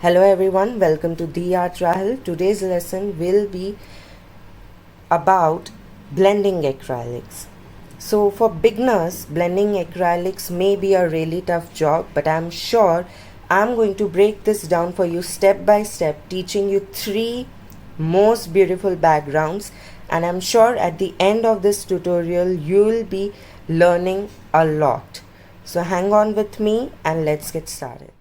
Hello everyone, welcome to the Art Rahul. Today's lesson will be about blending acrylics. So for beginners, blending acrylics may be a really tough job, but I'm sure I'm going to break this down for you step by step, teaching you 3 most beautiful backgrounds, and I'm sure at the end of this tutorial you will be learning a lot. So hang on with me and let's get started.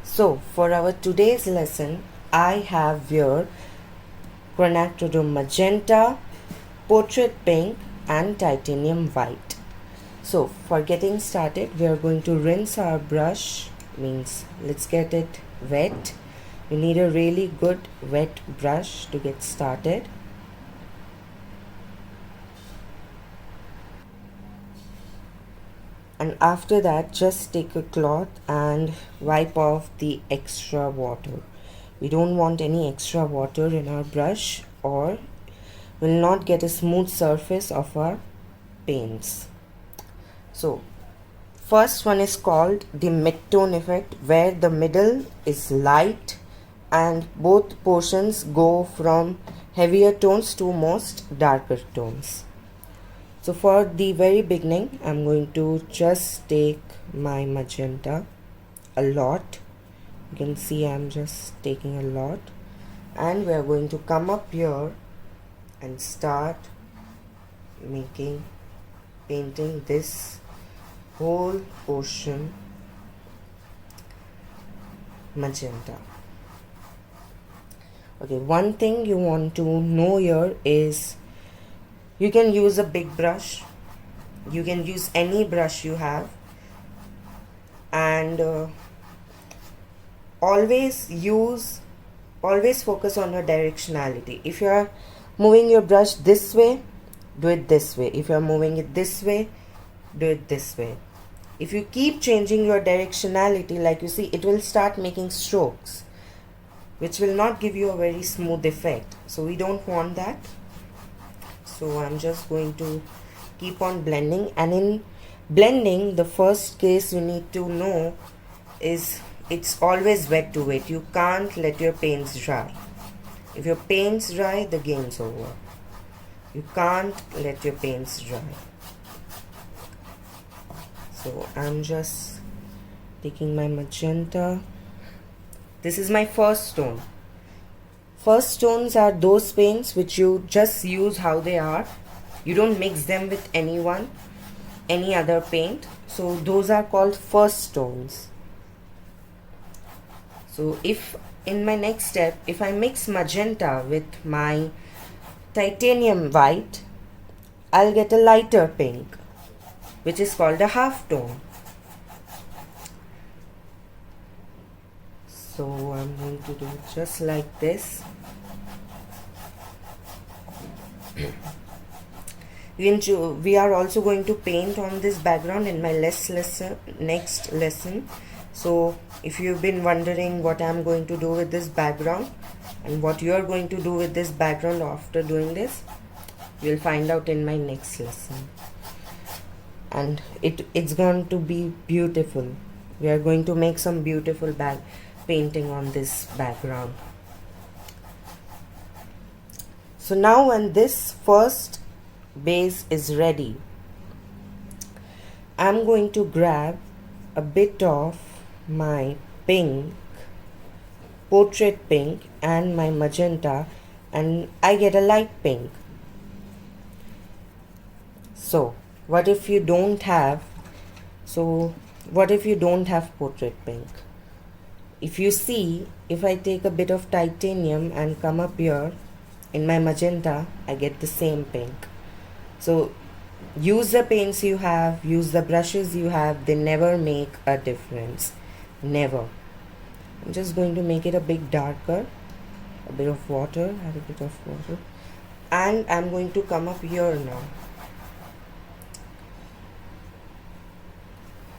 So for our today's lesson, I have here quinacridone magenta, portrait pink and titanium white. So for getting started, we are going to rinse our brush, means let's get it wet. You need a really good wet brush to get started. And after that, just take a cloth and wipe off the extra water. We don't want any extra water in our brush, or will not get a smooth surface of our paints. So first one is called the mid-tone effect, where the middle is light and both portions go from heavier tones to most darker tones. So for the very beginning, I'm going to just take my magenta, a lot. You can see I'm just taking a lot, and we are going to come up here and start painting this whole portion magenta. Okay, one thing you want to know here is you can use a big brush, you can use any brush you have, and always focus on your directionality. If you are moving your brush this way, do it this way. If you are moving it this way, do it this way. If you keep changing your directionality, like you see, it will start making strokes, which will not give you a very smooth effect. So we don't want that. So I'm just going to keep on blending, and in blending, the first case you need to know is it's always wet to wet. You can't let your paints dry. If your paints dry, the game's over. You can't let your paints dry. So I'm just taking my magenta. This is my first tone. First tones are those paints which you just use how they are. You don't mix them with any other paint. So those are called first tones. So if in my next step, if I mix magenta with my titanium white, I'll get a lighter pink, which is called a half tone. So I'm going to do just like this. We are also going to paint on this background in my next lesson. So if you've been wondering what I'm going to do with this background and what you are going to do with this background after doing this, you'll find out in my next lesson. And it's going to be beautiful. We are going to make some beautiful painting on this background. So now when this first base is ready, I'm going to grab a bit of my pink, portrait pink, and my magenta, and I get a light pink. So what if you don't have portrait pink? If you see, if I take a bit of titanium and come up here in my magenta, I get the same pink. So use the paints you have, use the brushes you have, they never make a difference. Never. I'm just going to make it a bit darker. A bit of water, add a bit of water. And I'm going to come up here now.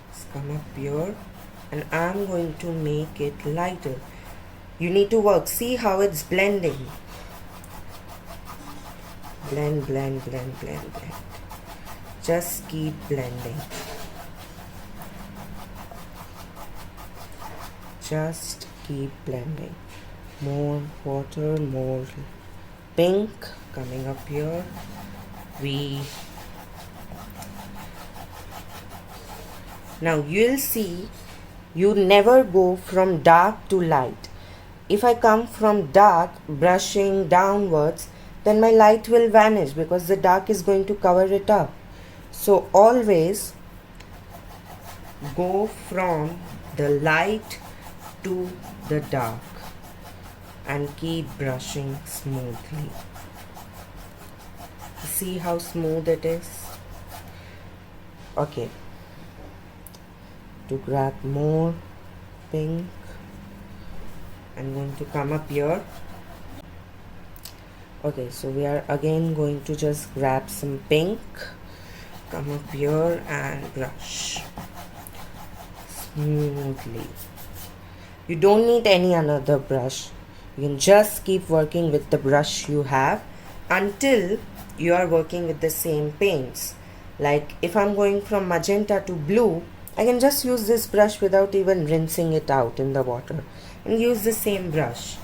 Let's come up here, and I'm going to make it lighter. You need to work. See how it's blending. Blend, blend, blend, blend, blend. Just keep blending. Just keep blending. More water, more pink coming up here. Now you'll see you never go from dark to light. If I come from dark brushing downwards, then my light will vanish because the dark is going to cover it up. So always go from the light to the dark and keep brushing smoothly. See how smooth it is? Okay. To grab more pink, I'm going to come up here. Okay, so we are again going to just grab some pink, come up here and brush smoothly. You don't need any another brush. You can just keep working with the brush you have until you are working with the same paints. Like if I'm going from magenta to blue, I can just use this brush without even rinsing it out in the water and use the same brush.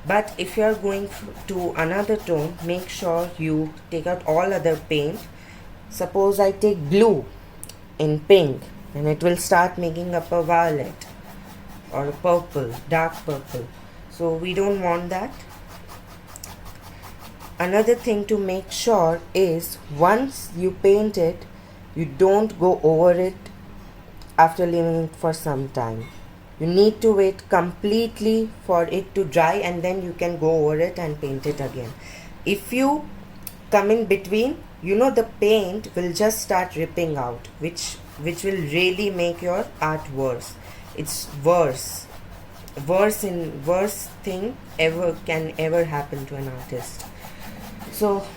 But if you are going to another tone, make sure you take out all other paint. Suppose I take blue in pink, and it will start making up a violet or a purple, dark purple. So we don't want that. Another thing to make sure is once you paint it, you don't go over it after leaving it for some time. You need to wait completely for it to dry and then you can go over it and paint it again. If you come in between, you know the paint will just start ripping out, which will really make your art worse. It's worse thing can ever happen to an artist. So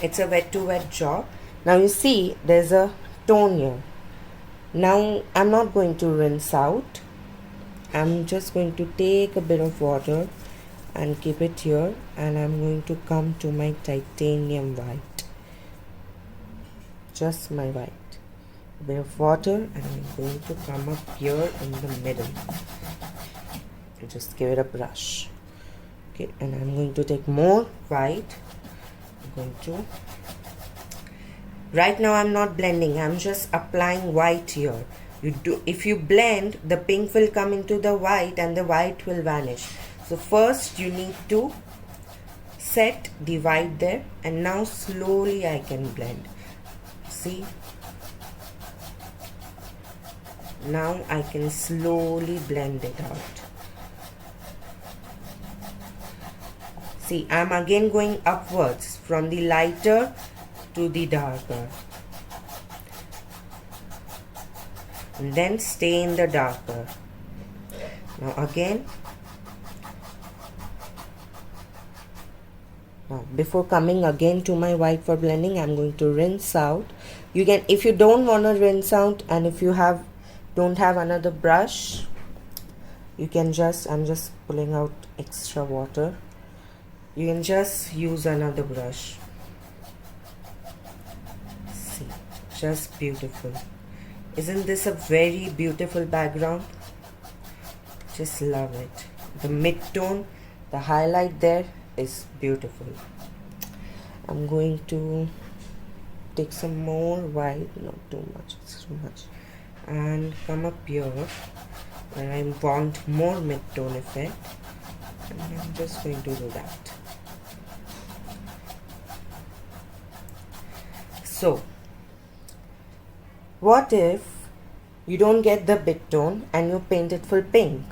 it's a wet to wet job. Now you see there's a tone here. Now I'm not going to rinse out. I'm just going to take a bit of water and keep it here, and I'm going to come to my titanium white. Just my white. A bit of water, and I'm going to come up here in the middle. And just give it a brush. Okay, and I'm going to take more white. Right now I'm not blending, I'm just applying white here. If you blend, the pink will come into the white and the white will vanish. So first you need to set the white there, and now slowly I can blend. See? Now I can slowly blend it out. See, I'm again going upwards from the lighter to the darker, and then stay in the darker. Now again, before coming again to my white for blending, I'm going to rinse out. You can, if you don't want to rinse out, and if you don't have another brush, you can just, I'm just pulling out extra water. You can just use another brush. See, just beautiful. Isn't this a very beautiful background? Just love it. The mid-tone, the highlight there is beautiful. I'm going to take some more white, not too much, it's too much, and come up here where I want more mid-tone effect, and I'm just going to do that. So what if you don't get the mid-tone and you paint it full pink?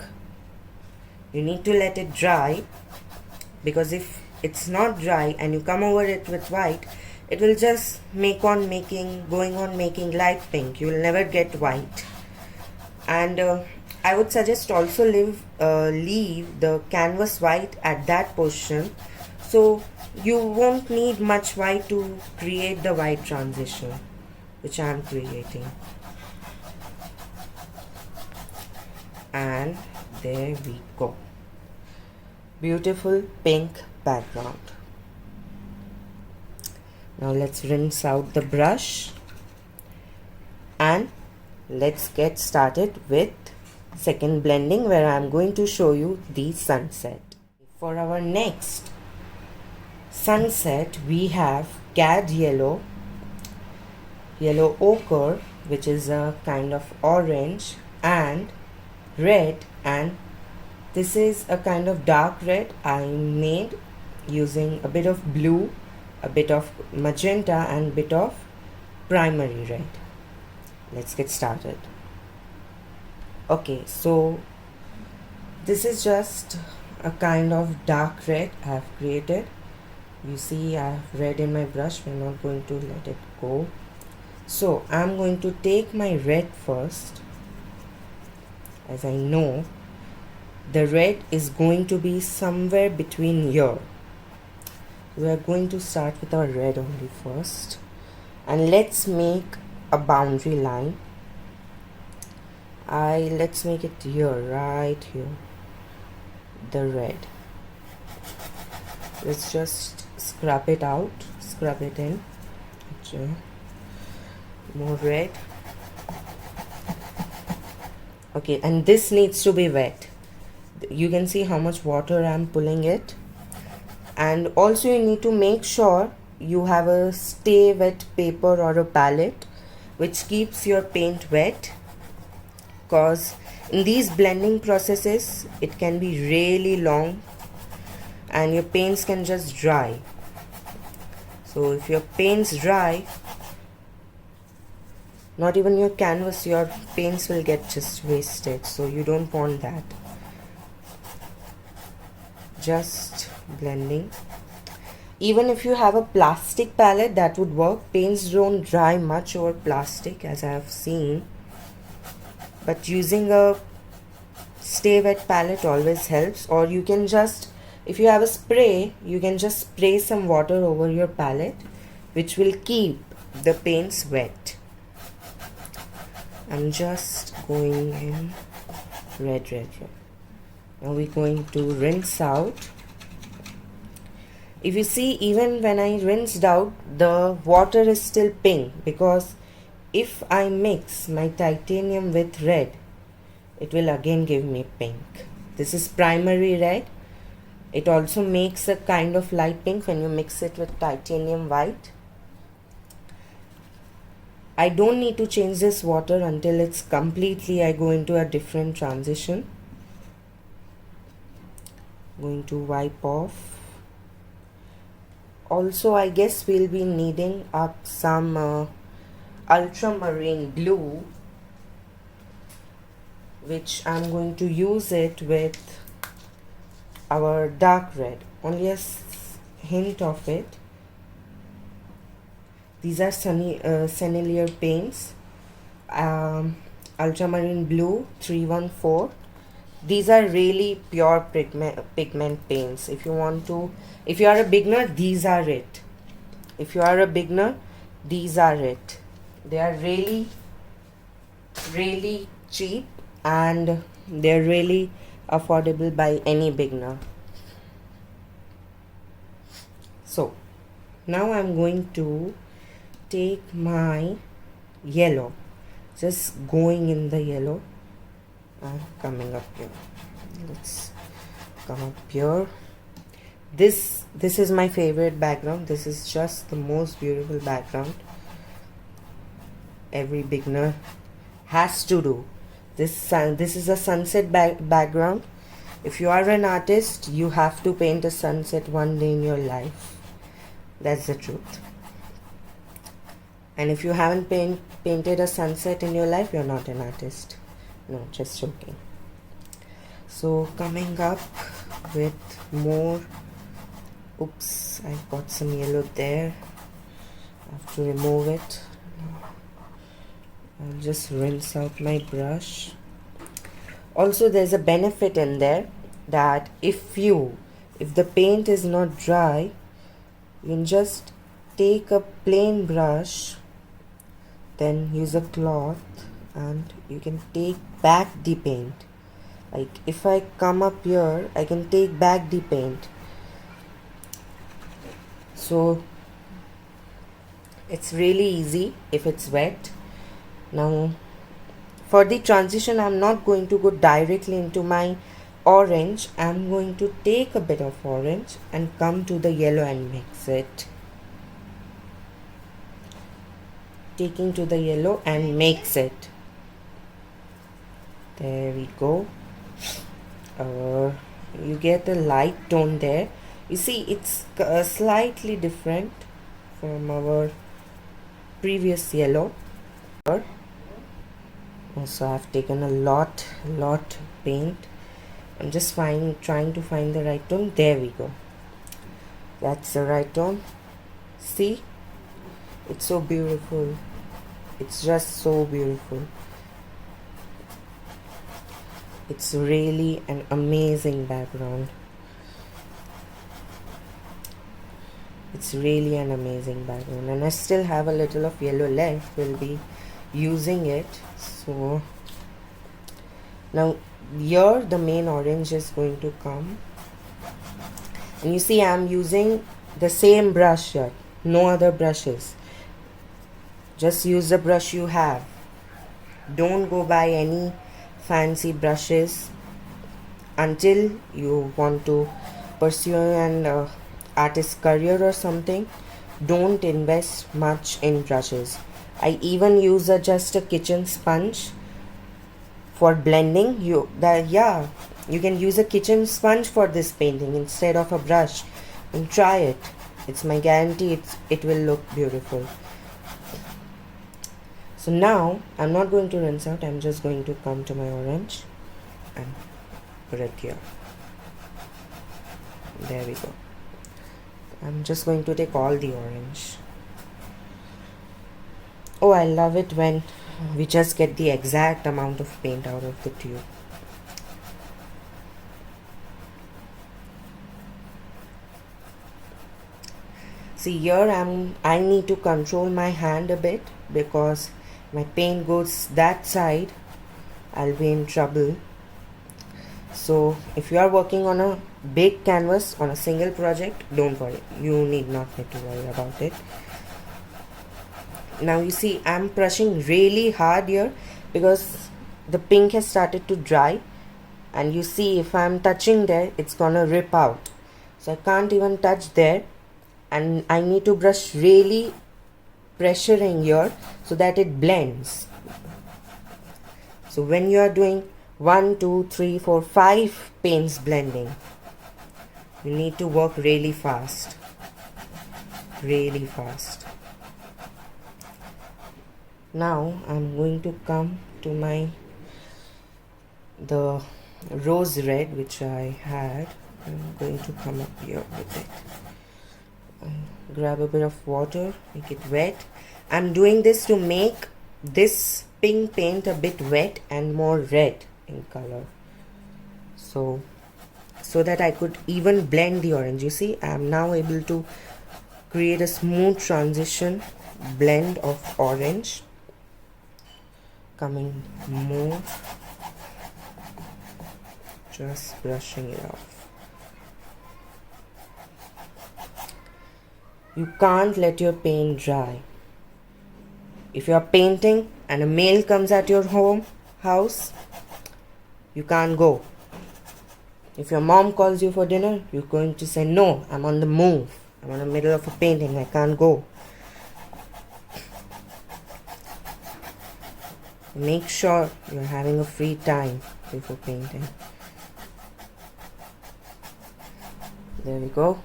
You need to let it dry, because if it's not dry and you come over it with white, it will just going on making light pink. You will never get white. And I would suggest also leave the canvas white at that portion, so you won't need much white to create the white transition, which I am creating. And there we go. Beautiful pink background. Now let's rinse out the brush and let's get started with second blending, where I'm going to show you the sunset. For our next sunset, we have cad yellow, yellow ochre, which is a kind of orange, and red, and this is a kind of dark red I made using a bit of blue, a bit of magenta, and a bit of primary red. Let's get started. Okay, so this is just a kind of dark red I have created. You see I have red in my brush. We're not going to let it go. So I'm going to take my red first, as I know the red is going to be somewhere between here. We are going to start with our red only first, and let's make a boundary line. Let's make it here, right here, the red. Let's just scrub it out, scrub it in. Okay. More red. Okay, and this needs to be wet. You can see how much water I'm pulling it. And also you need to make sure you have a stay wet paper or a palette which keeps your paint wet, because in these blending processes it can be really long and your paints can just dry. So if your paints dry, not even your canvas, your paints will get just wasted, so you don't want that. Just blending. Even if you have a plastic palette, that would work. Paints don't dry much over plastic, as I have seen, but using a stay wet palette always helps. Or you can just, if you have a spray, you can just spray some water over your palette, which will keep the paints wet. I'm just going in red, red, red. Now we're going to rinse out. If you see, even when I rinsed out, the water is still pink, because if I mix my titanium with red, it will again give me pink. This is primary red. It also makes a kind of light pink when you mix it with titanium white. I don't need to change this water until it's completely, I go into a different transition. Going to wipe off. Also, I guess we'll be needing up some ultramarine blue, which I'm going to use it with our dark red. Only a hint of it. These are Sennelier paints, ultramarine blue 314. These are really pure pigment paints. If you are a beginner, these are it. If you are a beginner, these are it. They are really, really cheap and they're really affordable by any beginner. So now I'm going to take my yellow, just going in the yellow and coming up here. Let's come up here. This is my favorite background. This is just the most beautiful background every beginner has to do. This is a sunset background. If you are an artist, you have to paint a sunset one day in your life. That's the truth. And if you haven't painted a sunset in your life, you're not an artist. No, just joking. So coming up with more. Oops, I've got some yellow there. I have to remove it. I'll just rinse out my brush. Also, there's a benefit in there that if the paint is not dry, you can just take a plain brush, then use a cloth, and you can take back the paint. Like if I come up here, I can take back the paint. So It's really easy if it's wet. Now for the transition, I'm not going to go directly into my orange. I'm going to take a bit of orange and come to the yellow and mix it. Taking to the yellow and mix it. There we go. You get a light tone there. You see, it's slightly different from our previous yellow. Also, I've taken a lot paint. I'm just trying to find the right tone. There we go. That's the right tone. See, it's so beautiful. It's just so beautiful. It's really an amazing background. It's really an amazing background, and I still have a little of yellow left. We'll be using it. So now here the main orange is going to come, and you see I'm using the same brush here, no other brushes. Just use the brush you have. Don't go buy any fancy brushes until you want to pursue an artist career or something. Don't invest much in brushes. I even use just a kitchen sponge for blending. You can use a kitchen sponge for this painting instead of a brush, and try it. It's my guarantee. It will look beautiful. So now I'm not going to rinse out. I'm just going to come to my orange and put it here. There we go. I'm just going to take all the orange. Oh, I love it when we just get the exact amount of paint out of the tube. See, here I need to control my hand a bit, because my paint goes that side, I'll be in trouble. So if you are working on a big canvas on a single project, don't worry, you need not need to worry about it. Now you see I'm brushing really hard here because the pink has started to dry, and you see if I'm touching there, it's gonna rip out. So I can't even touch there, and I need to brush really pressuring here so that it blends. So when you are doing 1, 2, 3, 4, 5 paints blending, you need to work really fast. Really fast. Now I'm going to come to the rose red which I had. I'm going to come up here with it. Grab a bit of water, make it wet. I'm doing this to make this pink paint a bit wet and more red in color, so that I could even blend the orange. You see, I'm now able to create a smooth transition blend of orange coming more, just brushing it off. You can't let your paint dry. If you are painting and a mail comes at your house, you can't go. If your mom calls you for dinner, you're going to say, no, I'm on the move. I'm in the middle of a painting, I can't go. Make sure you're having a free time before painting. There we go.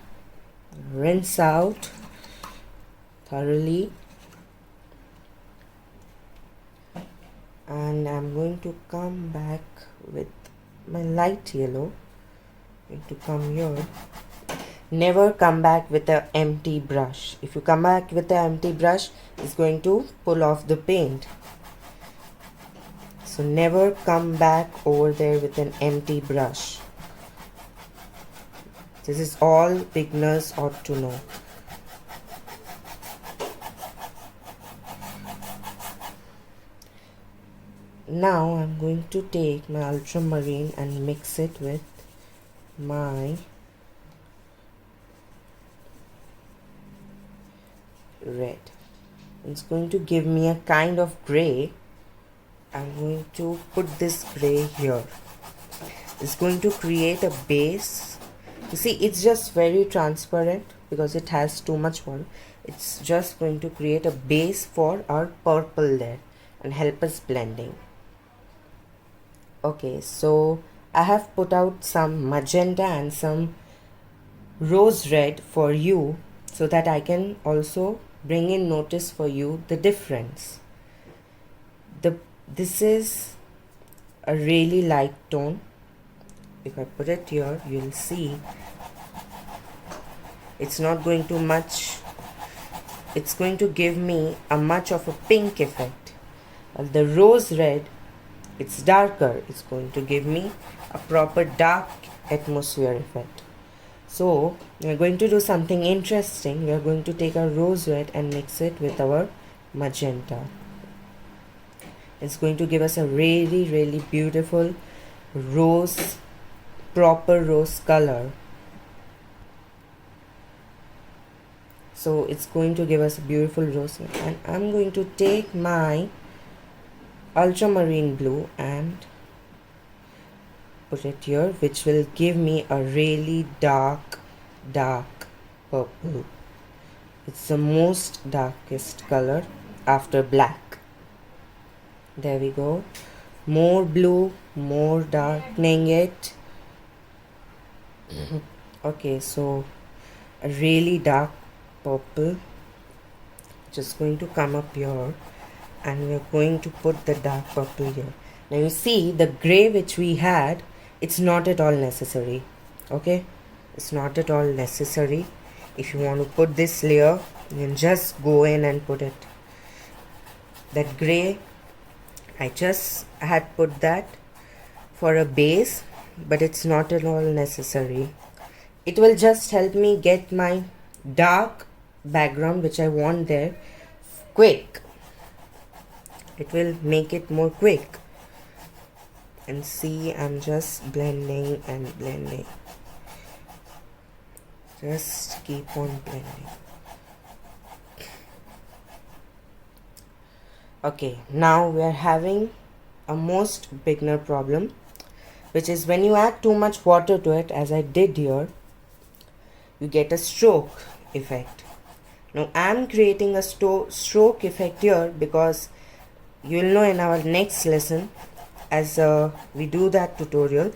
Rinse out thoroughly, and I'm going to come back with my light yellow. I'm going to come here. Never come back with an empty brush. If you come back with an empty brush, it's going to pull off the paint. So never come back over there with an empty brush. This is all beginners ought to know. Now I'm going to take my ultramarine and mix it with my red. It's going to give me a kind of gray. I'm going to put this gray here. It's going to create a base. You see, it's just very transparent because it has too much water. It's just going to create a base for our purple there and help us blending. Okay, so I have put out some magenta and some rose red for you so that I can also bring in notice for you the difference. This is a really light tone. If I put it here, you'll see it's not going to much, it's going to give me a much of a pink effect. The rose red, it's darker, it's going to give me a proper dark atmosphere effect. So we're going to do something interesting. We're going to take our rose red and mix it with our magenta. It's going to give us a really beautiful rose, proper rose color. So it's going to give us a beautiful rose, and I'm going to take my ultramarine blue and put it here, which will give me a really dark purple. It's the most darkest color after black. There we go. More blue, more darkening it. Okay, so a really dark purple. Just going to come up here and we're going to put the dark purple here. Now you see the gray which we had, it's not at all necessary. Okay, it's not at all necessary. If you want to put this layer, you can just go in and put it. That gray, I just had put that for a base, but it's not at all necessary. It will just help me get my dark background which I want there quick. It will make it more quick. And see, I'm just blending and blending. Just keep on blending. Okay, now we are having a most beginner problem, which is when you add too much water to it, as I did here, you get a stroke effect. Now I am creating a stroke effect here because you will know in our next lesson, as we do that tutorial,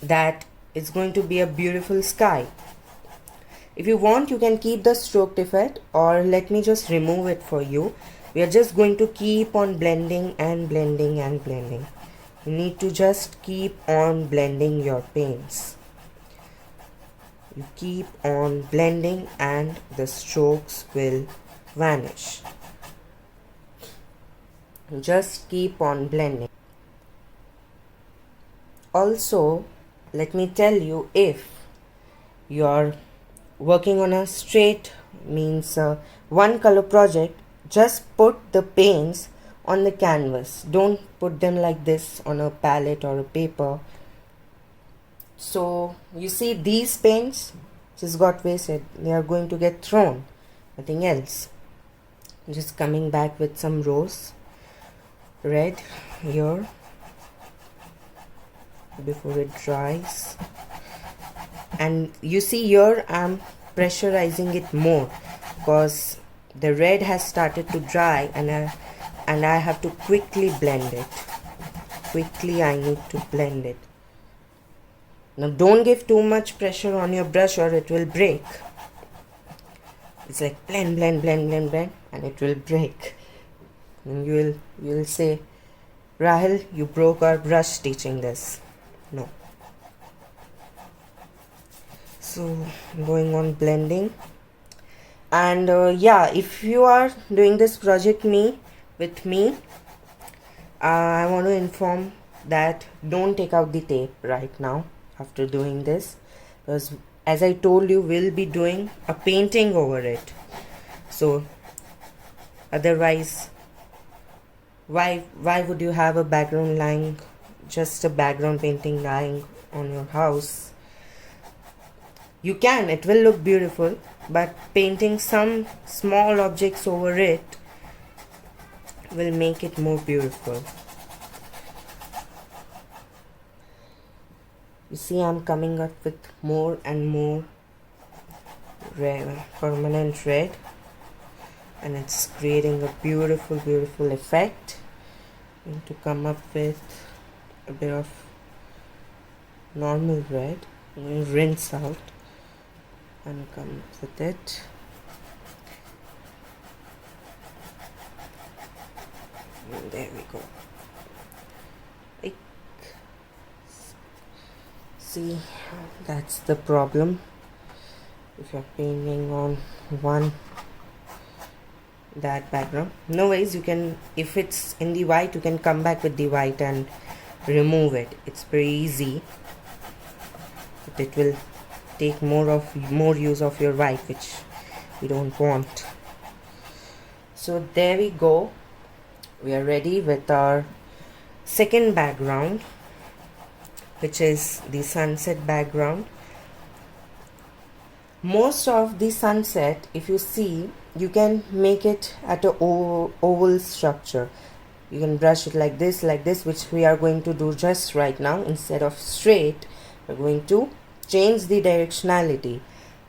that it's going to be a beautiful sky. If you want, you can keep the stroked effect, or let me just remove it for you. We are just going to keep on blending and blending and blending. You need to just keep on blending your paints. You keep on blending and the strokes will vanish. Just keep on blending. Also, let me tell you, if you're working on a straight, means one color project, just put the paints on the canvas. Don't put them like this on a palette or a paper. So you see, these paints just got wasted. They are going to get thrown, nothing else. Just coming back with some rose red here before it dries. And you see here, I'm pressurizing it more because the red has started to dry, and I have to quickly blend it. I need to blend it. Now don't give too much pressure on your brush or it will break. It's like blend, and it will break. And you will say, Rahil, you broke our brush teaching this. No. So I'm going on blending. And yeah, if you are doing this project with me, I want to inform that don't take out the tape right now after doing this, because as I told you, we'll be doing a painting over it. So otherwise, why would you have a background lying, just a background painting lying on your house? You can, it will look beautiful, but painting some small objects over it will make it more beautiful. You see, I'm coming up with more and more red, permanent red, and it's creating a beautiful effect. I'm going to come up with a bit of normal red. I'm going to rinse out and come up with it. And there we go. See, that's the problem. If you're painting on that background, no ways, you can, if it's in the white, you can come back with the white and remove it. It's very easy, but it will take more use of your white, which we don't want. So there we go. We are ready with our second background, which is the sunset background. Most of the sunset, if you see, you can make it at a oval structure. You can brush it like this, which we are going to do just right now. Instead of straight, we're going to change the directionality,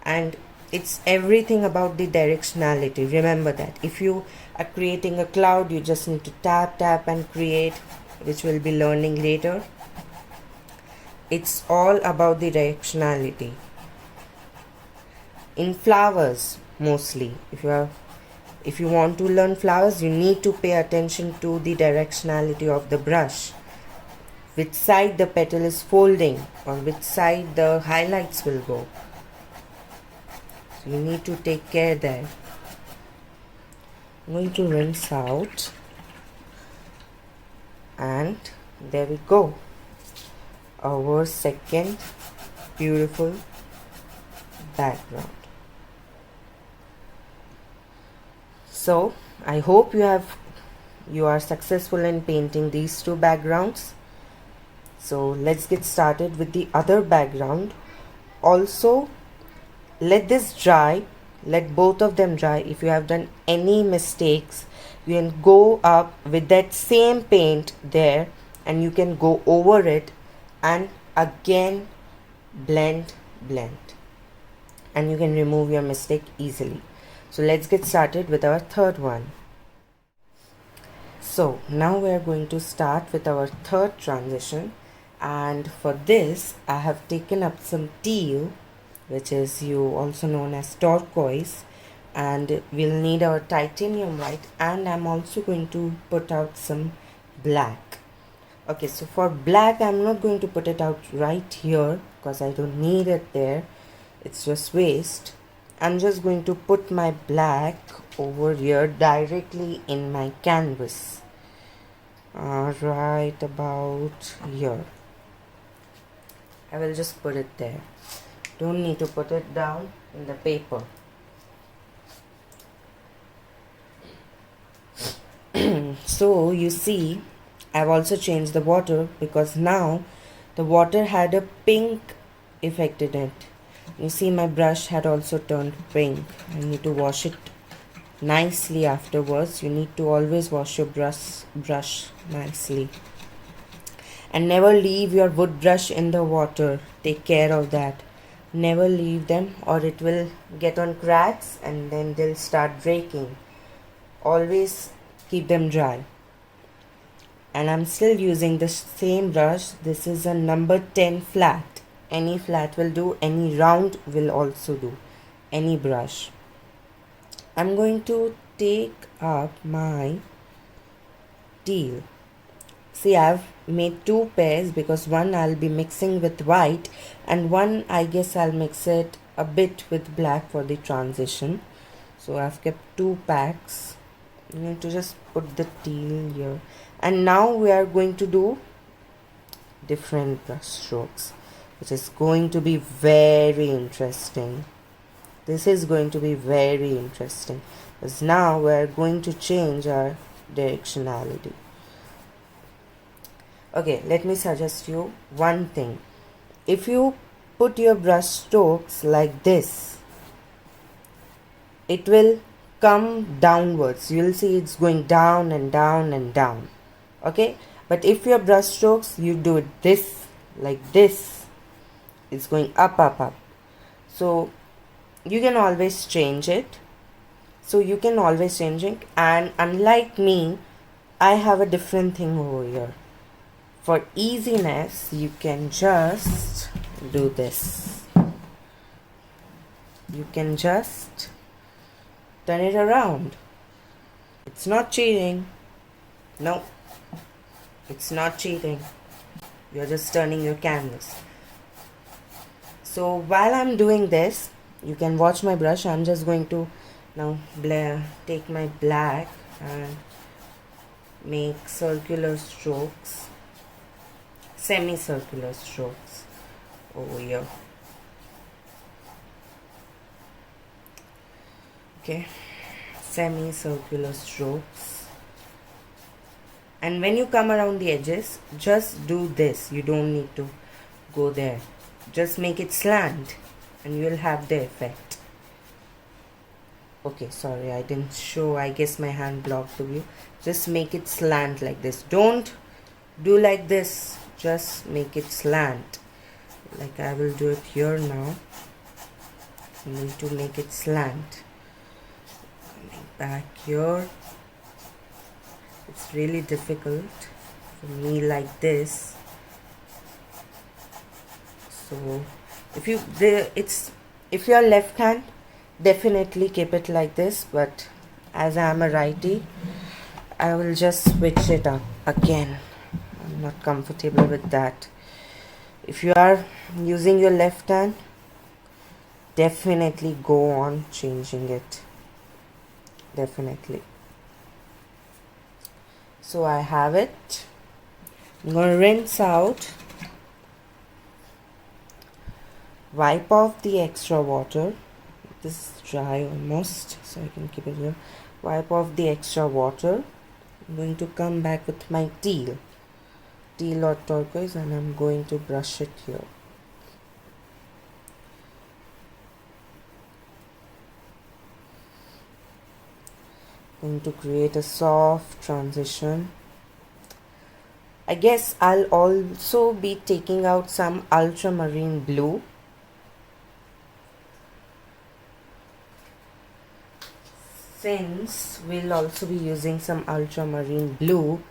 and it's everything about the directionality. Remember that if you are creating a cloud, you just need to tap and create, which we'll be learning later. It's all about the directionality. In flowers, mostly, if you want to learn flowers, you need to pay attention to the directionality of the brush, which side the petal is folding or which side the highlights will go. So you need to take care there. I'm going to rinse out, and there we go. Our second beautiful background. So I hope you are successful in painting these two backgrounds. So let's get started with the other background. Also, let this dry, let both of them dry. If you have done any mistakes, you can go up with that same paint there, and you can go over it and again blend, and you can remove your mistake easily. So let's get started with our third one. So now we are going to start with our third transition, and for this I have taken up some teal, which is also known as turquoise, and we'll need our titanium white, and I'm also going to put out some black. Okay, so for black, I'm not going to put it out right here because I don't need it there. It's just waste. I'm just going to put my black over here directly in my canvas. Right about here. I will just put it there. Don't need to put it down in the paper. So you see, I've also changed the water because now the water had a pink effect in it. You see, my brush had also turned pink. I need to wash it nicely afterwards. You need to always wash your brush nicely, and never leave your wood brush in the water. Take care of that. Never leave them, or it will get on cracks and then they'll start breaking. Always keep them dry. And I'm still using the same brush. This is a number 10 flat. Any flat will do, any round will also do, any brush. I'm going to take up my teal. See, I've made two pairs because one I'll be mixing with white, and one I guess I'll mix it a bit with black for the transition. So I've kept two packs. I'm going to just put the teal here, and now we are going to do different brush strokes, which is going to be very interesting. This is going to be very interesting because now we are going to change our directionality. Okay, let me suggest you one thing. If you put your brush strokes like this, it will come downwards. You'll see it's going down and down and down. Okay, but if your brush strokes, you do it this, like this, it's going up, up, up. So you can always change it. And unlike me, I have a different thing over here. For easiness, you can just do this. You can just turn it around. It's not cheating. No, it's not cheating. You're just turning your canvas. So while I'm doing this, you can watch my brush. I'm just going to now take my black and make circular strokes, semicircular strokes over here. Okay, semicircular strokes. And when you come around the edges, just do this. You don't need to go there. Just make it slant and you'll have the effect. Okay, sorry, I didn't show. I guess my hand blocked the view. Just make it slant like this. Don't do like this. Just make it slant. Like I will do it here now. You need to make it slant. Coming back here. It's really difficult for me like this. So if you're left hand, definitely keep it like this, but as I am a righty, I will just switch it up again. I'm not comfortable with that. If you are using your left hand, definitely go on changing it. Definitely. So I have it. I'm going to rinse out, wipe off the extra water. This is dry almost, so I can keep it here. Wipe off the extra water. I'm going to come back with my teal or turquoise, and I'm going to brush it here. Going to create a soft transition. I guess I'll also be taking out some ultramarine blue. Since we'll also be using some ultramarine blue,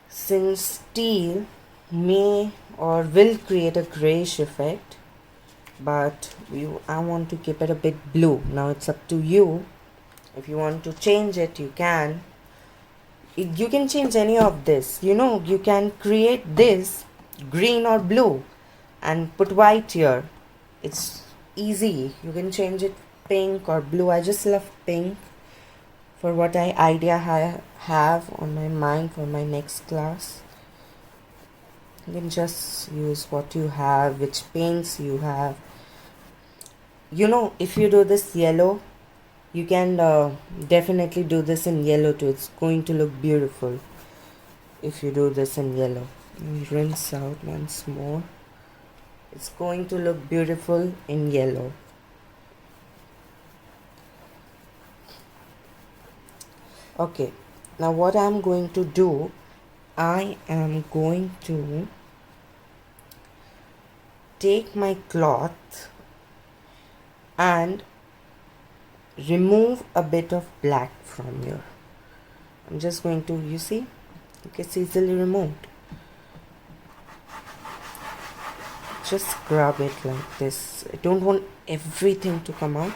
since teal may or will create a grayish effect, but I want to keep it a bit blue. Now it's up to you. If you want to change it, you can. You can change any of this. You can create this green or blue and put white here. It's easy. You can change it pink or blue. I just love pink for what idea I have on my mind for my next class. You can just use what you have, which paints you have. If you do this yellow, you can definitely do this in yellow too. It's going to look beautiful if you do this in yellow. Rinse out once more. It's going to look beautiful in yellow. Okay, now what I'm going to do, I am going to take my cloth and remove a bit of black from here. I'm just going to, you see, it gets easily removed. Just scrub it like this. I don't want everything to come out.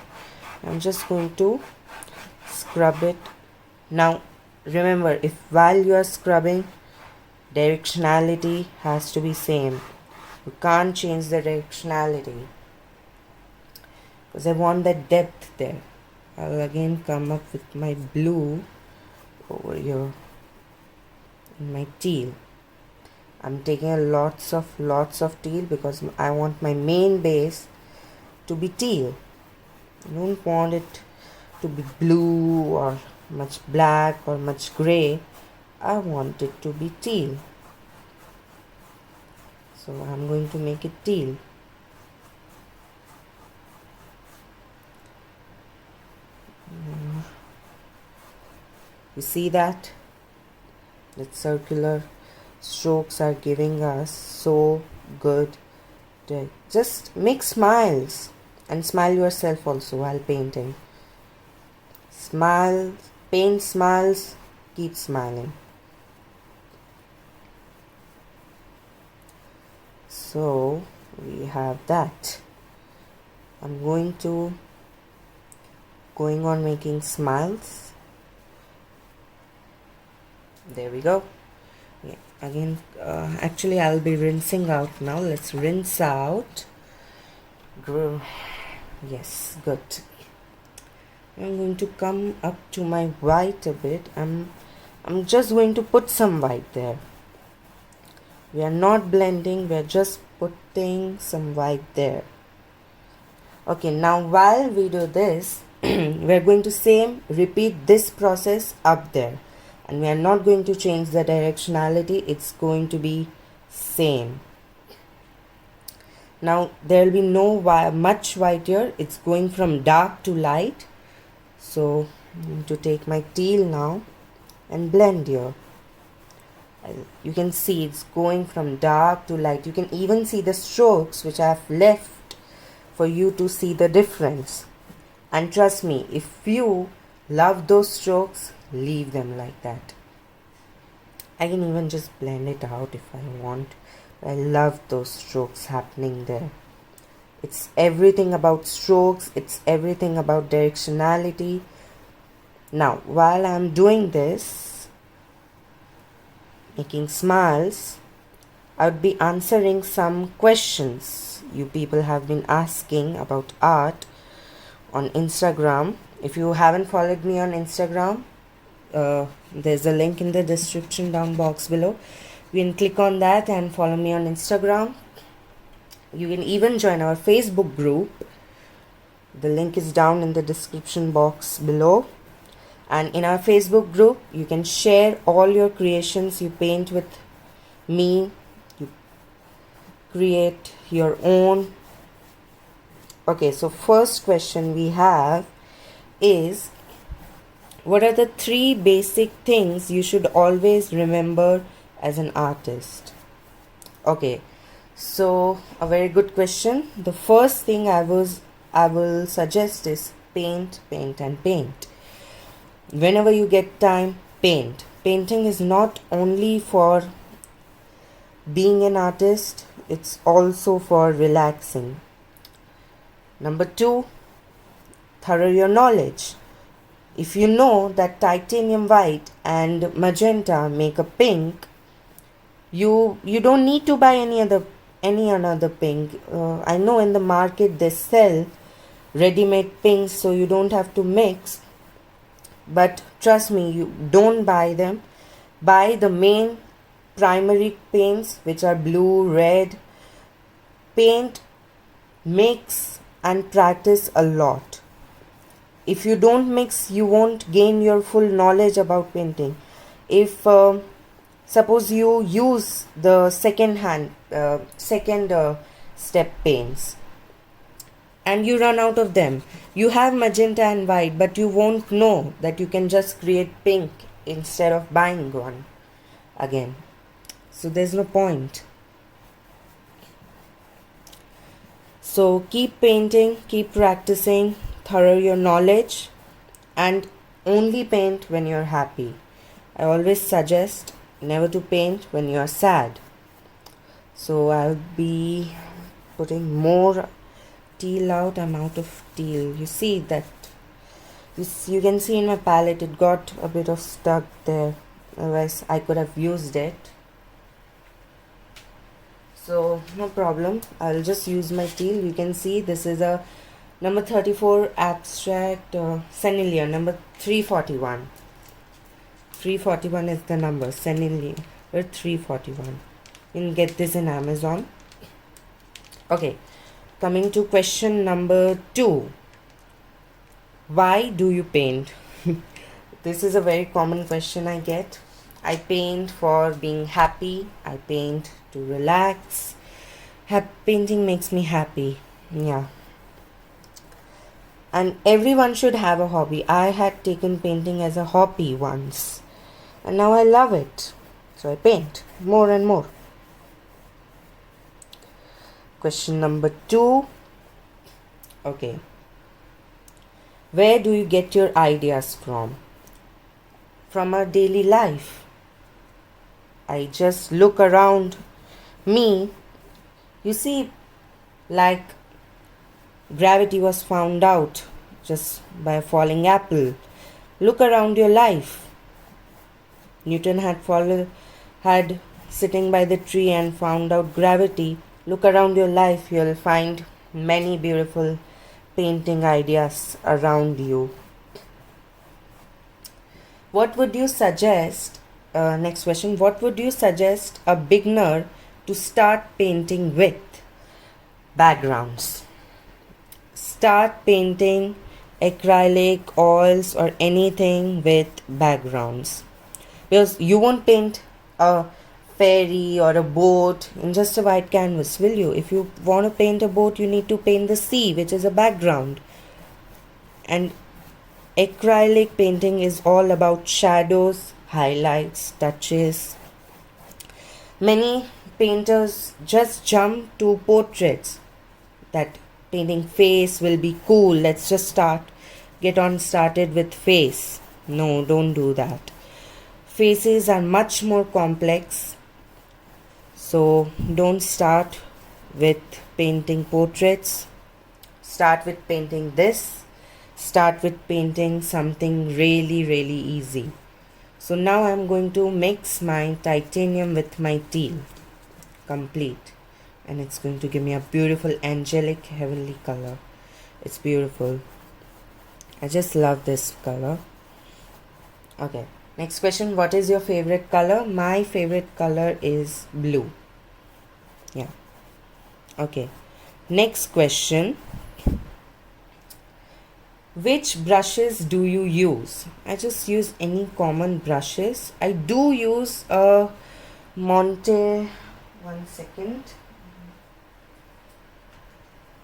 I'm just going to scrub it. Now remember, if while you are scrubbing, directionality has to be same. You can't change the directionality because I want that depth there. I'll again come up with my blue over here and my teal. I'm taking lots of teal because I want my main base to be teal. I don't want it to be blue or much black or much gray. I want it to be teal. So I'm going to make it teal. You see that? The circular strokes are giving us so good. Just make smiles and smile yourself also while painting. Smile, paint smiles, keep smiling. So we have that. I'm going on making smiles. There we go. Yeah, again, actually I'll be rinsing out now. Let's rinse out. Yes, good. I'm going to come up to my white a bit. I'm just going to put some white there. We are not blending, we are just putting some white there. Okay, now while we do this, we are going to repeat this process up there. And we are not going to change the directionality, it's going to be same. Now there will be no much white here, it's going from dark to light. So I'm going to take my teal now and blend here. You can see it's going from dark to light. You can even see the strokes which I have left for you to see the difference. And trust me, if you love those strokes, leave them like that. I can even just blend it out if I want. I love those strokes happening there. It's everything about strokes, it's everything about directionality. Now while I'm doing this, making smiles, I would be answering some questions you people have been asking about art on Instagram. If you haven't followed me on Instagram, there's a link in the description down box below. You can click on that and follow me on Instagram. You can even join our Facebook group. The link is down in the description box below. And in our Facebook group, you can share all your creations you paint with me. You create your own. Okay, so first question we have is, what are the 3 basic things you should always remember as an artist? Okay, so a very good question. The first thing I will suggest is paint, paint and paint. Whenever you get time, paint. Painting is not only for being an artist, it's also for relaxing. Number 2, thorough your knowledge. If you know that titanium white and magenta make a pink, you don't need to buy any another pink. I know in the market they sell ready-made pinks, so you don't have to mix. But trust me, you don't buy them. Buy the main primary paints, which are blue, red. Paint, mix and practice a lot. If you don't mix, you won't gain your full knowledge about painting. If suppose you use the second step paints and you run out of them, you have magenta and white, but you won't know that you can just create pink instead of buying one again. So there's no point. So keep painting, keep practicing, thorough your knowledge, and only paint when you're happy. I always suggest never to paint when you're sad. So I'll be putting more teal out. I'm out of teal. You see that, you can see in my palette it got a bit of stuck there, otherwise I could have used it. So no problem, I'll just use my teal. You can see this is a number 34 abstract Sennelier, number 341. 341 is the number, Sennelier 341. You can get this in Amazon. Okay, coming to question number 2. Why do you paint? This is a very common question I get. I paint for being happy. I paint to relax. Painting makes me happy. Yeah. And everyone should have a hobby. I had taken painting as a hobby once, and now I love it. So I paint more and more. Question number 2. Okay. Where do you get your ideas from? From our daily life. I just look around me. You see, like gravity was found out just by a falling apple. Look around your life. Newton had sitting by the tree and found out gravity. Look around your life, you'll find many beautiful painting ideas around you. What would you suggest? Next question. What would you suggest a beginner to start painting with? Backgrounds. Start painting acrylic, oils, or anything with backgrounds. Because you won't paint a ferry or a boat in just a white canvas, will you? If you want to paint a boat, you need to paint the sea, which is a background. And acrylic painting is all about shadows, highlights, touches. Many painters just jump to portraits, that painting face will be cool. Let's just get on started with face. No, don't do that. Faces are much more complex. So don't start with painting portraits. Start with painting this. Start with painting something really, really easy. So now I'm going to mix my titanium with my teal. Complete. And it's going to give me a beautiful angelic heavenly color. It's beautiful. I just love this color. Okay. Next question. What is your favorite color? My favorite color is blue. Yeah. Okay. Next question. Which brushes do you use? I just use any common brushes. I do use a Monte. One second.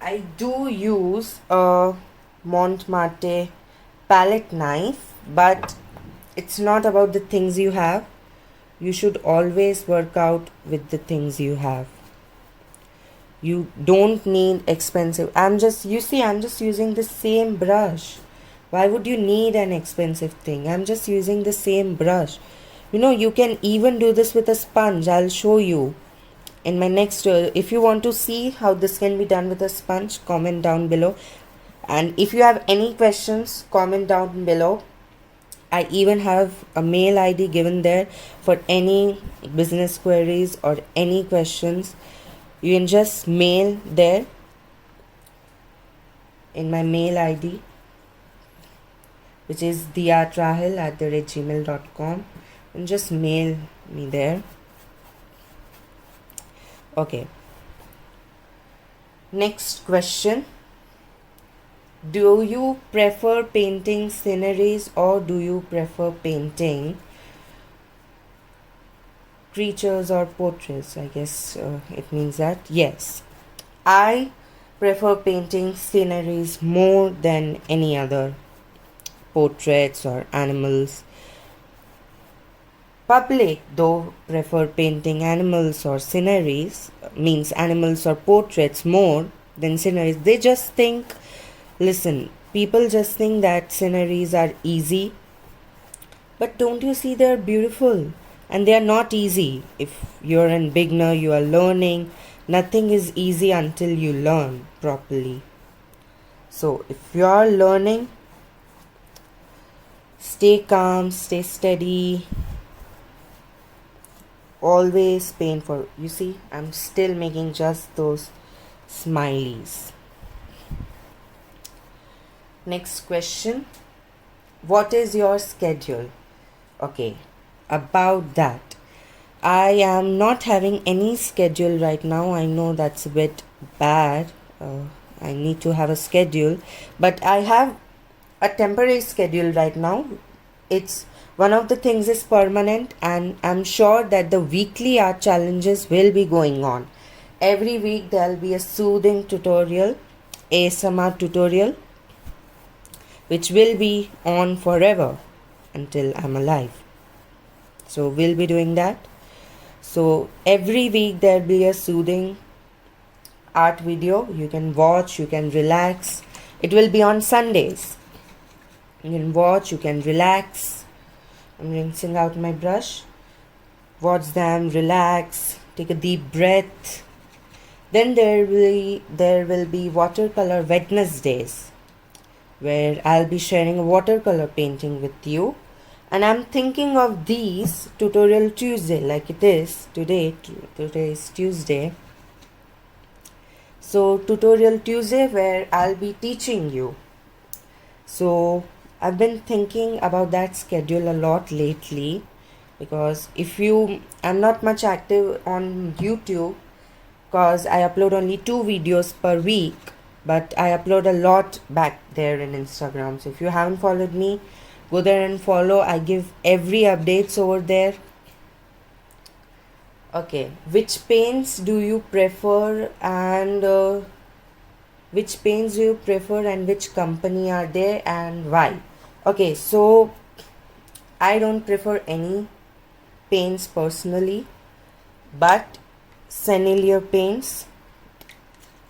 I do use a Montmartre palette knife, but it's not about the things you have. You should always work out with the things you have. You don't need expensive. I'm just using the same brush. Why would you need an expensive thing? I'm just using the same brush. You can even do this with a sponge. I'll show you in my next if you want to see how this can be done with a sponge, comment down below. And if you have any questions, comment down below. I even have a mail ID given there for any business queries or any questions. You can just mail there in my mail ID, which is diatrahil@gmail.com, and just mail me there. Okay. Next question. Do you prefer painting sceneries or do you prefer painting creatures or portraits? I guess it means that. Yes. I prefer painting sceneries more than any other portraits or animals. Public, though, prefer painting animals or sceneries, means animals or portraits more than sceneries. They just think, listen, people just think that sceneries are easy. But don't you see they're beautiful? And they are not easy. If you're a beginner, you are learning. Nothing is easy until you learn properly. So if you are learning, stay calm, stay steady. Always paint for, you see, I'm still making just those smileys. Next question. What is your schedule? Okay, about that. I am not having any schedule right now. I know that's a bit bad. I need to have a schedule, but I have a temporary schedule right now. It's one of the things is permanent, and I'm sure that the weekly art challenges will be going on. Every week there'll be a soothing tutorial, ASMR tutorial. which will be on forever until I'm alive. So we'll be doing that. So every week there'll be a soothing art video. You can watch, you can relax. It will be on Sundays. You can watch, you can relax. I'm rinsing out my brush. Watch them, relax, take a deep breath. Then there will be watercolor Wednesdays, where I'll be sharing a watercolor painting with you. And I'm thinking of these tutorial Tuesday, like it is today. Today is Tuesday. So tutorial Tuesday, where I'll be teaching you. So I've been thinking about that schedule a lot lately, because I'm not much active on YouTube, because I upload only 2 videos per week, but I upload a lot back there in Instagram. So if you haven't followed me, go there and follow. I give every updates over there. Okay, which paints do you prefer, and which company are they and why? Okay, so I don't prefer any paints personally, but Sennelier paints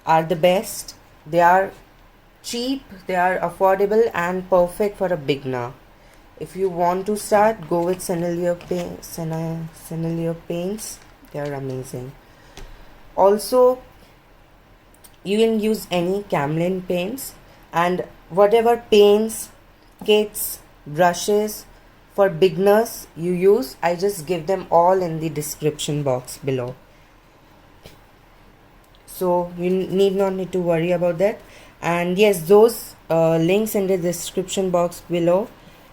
are the best. They are cheap, they are affordable and perfect for a beginner. If you want to start, go with Sennelier paints. They are amazing. Also, you can use any Cadmium paints, and whatever paints, kits, brushes for beginners you use, I just give them all in the description box below. So you need to worry about that. And yes, those links in the description box below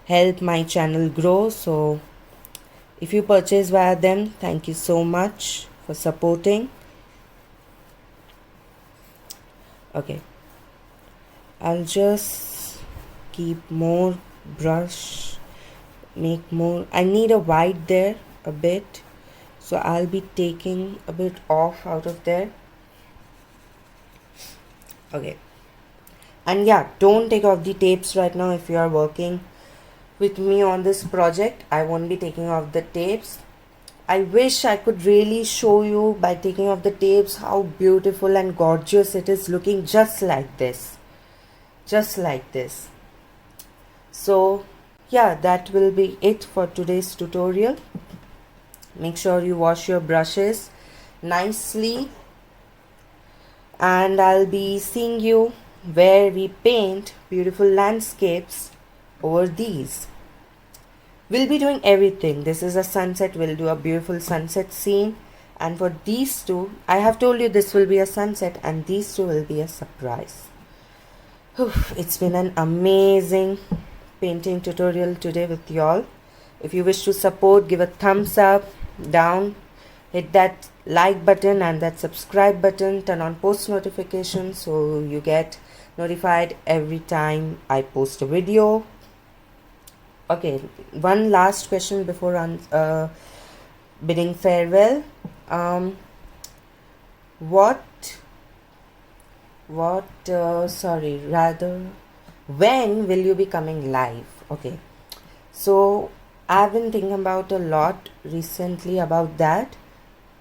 help my channel grow. So if you purchase via them, thank you so much for supporting. Okay, I'll just keep more brush, make more. I need a white there a bit, so I'll be taking a bit off out of there. Okay, and yeah, don't take off the tapes right now. If you are working with me on this project, I won't be taking off the tapes. I wish I could really show you by taking off the tapes how beautiful and gorgeous it is looking, just like this. So yeah, that will be it for today's tutorial. Make sure you wash your brushes nicely, and I'll be seeing you where we paint beautiful landscapes over these. We'll be doing everything. This is a sunset, we'll do a beautiful sunset scene, and for these two, I have told you this will be a sunset, and these two will be a surprise. It's been an amazing painting tutorial today with y'all. If you wish to support, give a thumbs up, down, hit that like button and that subscribe button, turn on post notifications so you get notified every time I post a video. Okay, one last question before bidding farewell. When will you be coming live? Okay, so I've been thinking about a lot recently about that.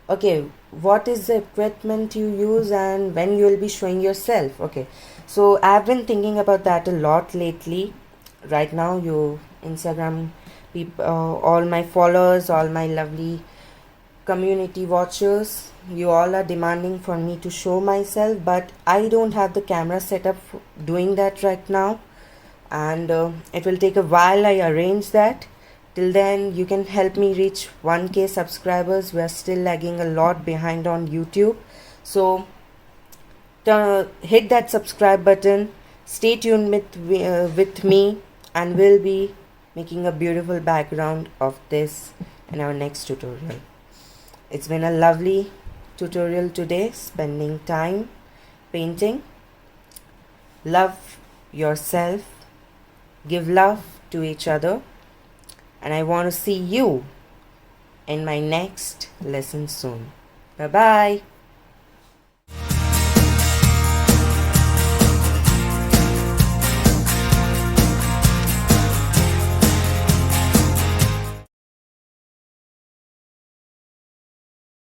Okay, what is the equipment you use and when you will be showing yourself? Okay, so I've been thinking about that a lot lately. Right now, Instagram people, all my followers, all my lovely community watchers, you all are demanding for me to show myself, but I don't have the camera set up for doing that right now, and it will take a while. I arrange that. Till then, you can help me reach 1K subscribers. We are still lagging a lot behind on YouTube, so hit that subscribe button. Stay tuned with me, and we'll be making a beautiful background of this in our next tutorial. It's been a lovely tutorial today, spending time painting. Love yourself, give love to each other, and I want to see you in my next lesson soon. Bye bye.